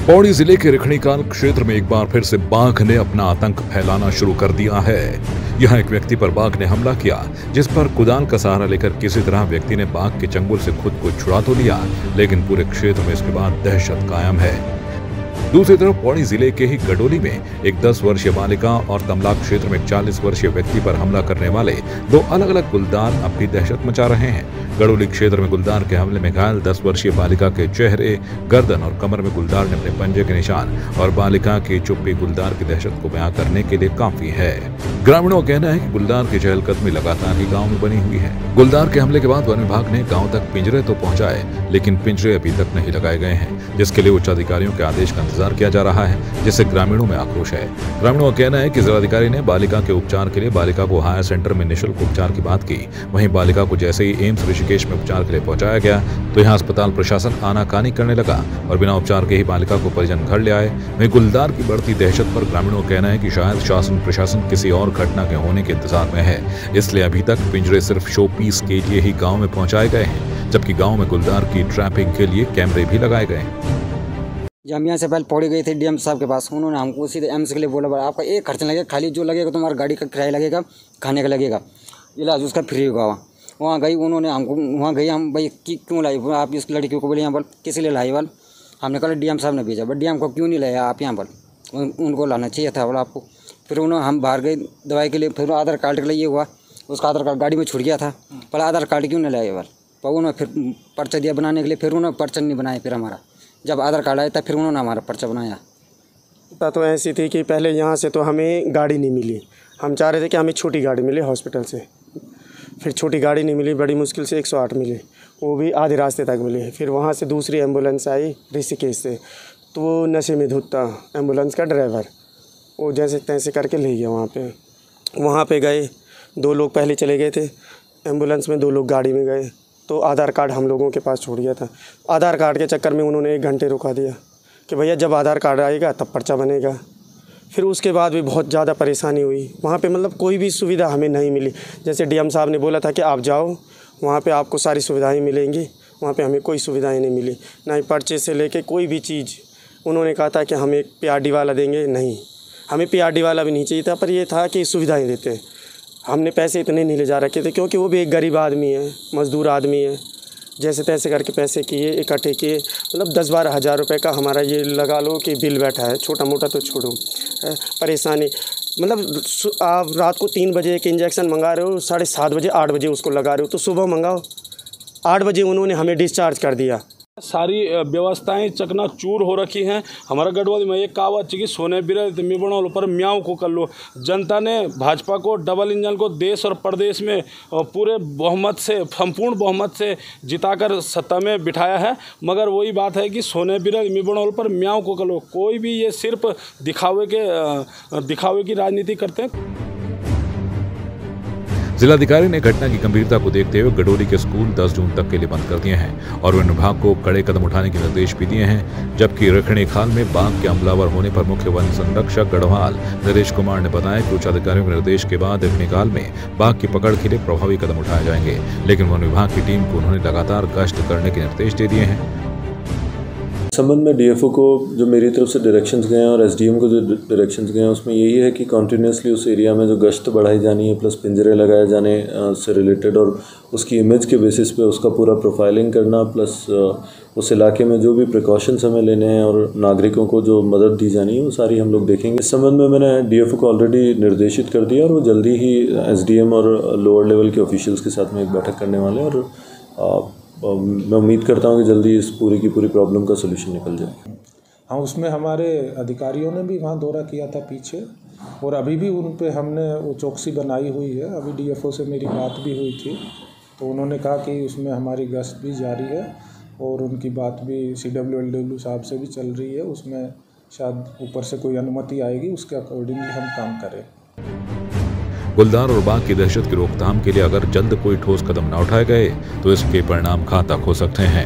पौड़ी जिले के रिखणीकाल क्षेत्र में एक बार फिर से बाघ ने अपना आतंक फैलाना शुरू कर दिया है। यहाँ एक व्यक्ति पर बाघ ने हमला किया, जिस पर कुदाल का सहारा लेकर किसी तरह व्यक्ति ने बाघ के चंगुल से खुद को छुड़ा तो लिया, लेकिन पूरे क्षेत्र में इसके बाद दहशत कायम है। दूसरी तरफ पौड़ी जिले के ही गडोली में एक 10 वर्षीय बालिका और तमला क्षेत्र में 40 वर्षीय व्यक्ति पर हमला करने वाले दो अलग अलग गुलदार अब भी दहशत मचा रहे हैं। गडोली क्षेत्र में गुलदार के हमले में घायल 10 वर्षीय बालिका के चेहरे, गर्दन और कमर में गुलदार ने अपने पंजे के निशान और बालिका की चुप्पी गुलदार की दहशत को बयां करने के लिए काफी है। ग्रामीणों का कहना है कि गुलदार की चहलकदमी लगातार ही गाँव में बनी हुई है। गुलदार के हमले के बाद वन विभाग ने गाँव तक पिंजरे तो पहुँचाए, लेकिन पिंजरे अभी तक नहीं लगाए गए हैं, जिसके लिए उच्च अधिकारियों के आदेश का इंतजार किया जा रहा है, जिससे ग्रामीणों में आक्रोश है। ग्रामीणों का कहना है कि जिलाधिकारी ने बालिका के उपचार के लिए बालिका को हायर सेंटर में निःशुल्क उपचार की बात की। वहीं बालिका को जैसे ही एम्स ऋषिकेश में उपचार के लिए पहुंचाया गया तो यहां अस्पताल प्रशासन आनाकानी करने लगा और बिना उपचार के ही बालिका को परिजन घर ले आए। वहीं गुलदार की बढ़ती दहशत पर ग्रामीणों का कहना है कि शायद शासन प्रशासन किसी और घटना के होने के इंतजार में है, इसलिए अभी तक पिंजरे सिर्फ शो पीस के लिए ही गाँव में पहुंचाए गए हैं, जबकि गाँव में गुलदार की ट्रैपिंग के लिए कैमरे भी लगाए गए हैं। जब हम यहाँ से पहले पौड़ी गए थे डीएम साहब के पास, उन्होंने हमको सीधे एम्स के लिए बोला, आपका एक खर्च लगेगा, खाली जो लगेगा तुम्हारा गाड़ी का किराया लगेगा, खाने का लगेगा, इलाज उसका फ्री होगा। वहाँ गई, उन्होंने हमको वहाँ गई, हम भाई क्यों लाई आप इस लड़की को बोले यहाँ पर किस लिए लाई बल, हमने कहा डीएम साहब ने भेजा, बट डीएम को क्यों नहीं लाया आप यहाँ पर, उनको लाना चाहिए था बोला आपको। फिर उन्होंने हम बाहर गए दवाई के लिए, फिर आधार कार्ड के लिए ये हुआ, उसका आधार कार्ड गाड़ी में छूट गया था, पर आधार कार्ड क्यों नहीं लाया बल, पर उन्होंने फिर पर्चा दिया बनाने के लिए, फिर उन्होंने पर्चा नहीं बनाया। फिर हमारा जब आधार कार्ड आया था फिर उन्होंने हमारा पर्चा बनाया। तो ऐसी थी कि पहले यहाँ से तो हमें गाड़ी नहीं मिली, हम चाह रहे थे कि हमें छोटी गाड़ी मिले हॉस्पिटल से, फिर छोटी गाड़ी नहीं मिली, बड़ी मुश्किल से 108 मिली, वो भी आधे रास्ते तक मिली। फिर वहाँ से दूसरी एम्बुलेंस आई ऋषिकेश से, तो वो नशे में धुत था एम्बुलेंस का ड्राइवर, वो जैसे तैसे करके ले गया। वहाँ पे गए, 2 लोग पहले चले गए थे एम्बुलेंस में, 2 लोग गाड़ी में गए, तो आधार कार्ड हम लोगों के पास छोड़ गया था। आधार कार्ड के चक्कर में उन्होंने 1 घंटे रुका दिया कि भैया जब आधार कार्ड आएगा तब पर्चा बनेगा। फिर उसके बाद भी बहुत ज़्यादा परेशानी हुई वहाँ पे, मतलब कोई भी सुविधा हमें नहीं मिली। जैसे डीएम साहब ने बोला था कि आप जाओ वहाँ पे आपको सारी सुविधाएं मिलेंगी, वहाँ पे हमें कोई सुविधाएं नहीं मिली, ना ही पर्चे से लेके कोई भी चीज़। उन्होंने कहा था कि हम एक PRD वाला देंगे, नहीं हमें PRD वाला भी नहीं चाहिए था, पर ये था कि सुविधाएँ देते हैं। हमने पैसे इतने नहीं ले जा रखे थे, क्योंकि वो भी एक गरीब आदमी है, मज़दूर आदमी है, जैसे तैसे करके पैसे किए, इकट्ठे किए, मतलब 10-12 हज़ार रुपये का हमारा ये लगा लो कि बिल बैठा है। छोटा मोटा तो छोड़ो, परेशानी मतलब आप रात को 3 बजे एक इंजेक्शन मंगा रहे हो, 7:30 बजे 8 बजे उसको लगा रहे हो, तो सुबह मंगाओ 8 बजे उन्होंने हमें डिस्चार्ज कर दिया। सारी व्यवस्थाएं चकनाचूर हो रखी हैं। हमारा गढ़वाल में एक कहावत कि सोने बिरल मी बनौल पर म्याऊं को कर लो। जनता ने भाजपा को, डबल इंजन को देश और प्रदेश में पूरे बहुमत से, संपूर्ण बहुमत से जिताकर सत्ता में बिठाया है, मगर वही बात है कि सोने बिरल मी बनौल पर म्याऊं को कर लो। कोई भी ये सिर्फ दिखावे की राजनीति करते हैं। जिलाधिकारी ने घटना की गंभीरता को देखते हुए गडोली के स्कूल 10 जून तक के लिए बंद कर दिए हैं और वन विभाग को कड़े कदम उठाने के निर्देश भी दिए हैं। जबकि रिखणीखाल में बाघ के हमलावर होने पर मुख्य वन संरक्षक गढ़वाल नरेश कुमार ने बताया कि उच्च अधिकारियों के निर्देश के बाद रिखणीखाल में बाघ की पकड़ के लिए प्रभावी कदम उठाए जाएंगे, लेकिन वन विभाग की टीम को उन्होंने लगातार गश्त करने के निर्देश दे दिए हैं। संबंध में DFO को जो मेरी तरफ से डायरेक्शंस गए हैं और SDM को जो डायरेक्शंस गए हैं, उसमें यही है कि कंटिन्यूसली उस एरिया में जो गश्त बढ़ाई जानी है, प्लस पिंजरे लगाए जाने से रिलेटेड और उसकी इमेज के बेसिस पे उसका पूरा प्रोफाइलिंग करना, प्लस उस इलाके में जो भी प्रिकॉशंस हमें लेने हैं और नागरिकों को जो मदद दी जानी है वो सारी हम लोग देखेंगे। इस संबंध में मैंने DFO को ऑलरेडी निर्देशित कर दिया और वो जल्दी ही SDM और लोअर लेवल के ऑफिशियल्स के साथ में एक बैठक करने वाले हैं और मैं उम्मीद करता हूँ कि जल्दी इस पूरी की पूरी प्रॉब्लम का सोल्यूशन निकल जाए। हाँ, उसमें हमारे अधिकारियों ने भी वहाँ दौरा किया था पीछे, और अभी भी उन पे हमने वो चौकसी बनाई हुई है। अभी DFO से मेरी बात भी हुई थी, तो उन्होंने कहा कि उसमें हमारी गश्त भी जारी है और उनकी बात भी CWLW साहब से भी चल रही है। उसमें शायद ऊपर से कोई अनुमति आएगी, उसके अकॉर्डिंगली हम काम करें। गुलदार और बाघ की दहशत की रोकथाम के लिए अगर जल्द कोई ठोस कदम न उठाए गए तो इसके परिणाम घातक हो सकते हैं।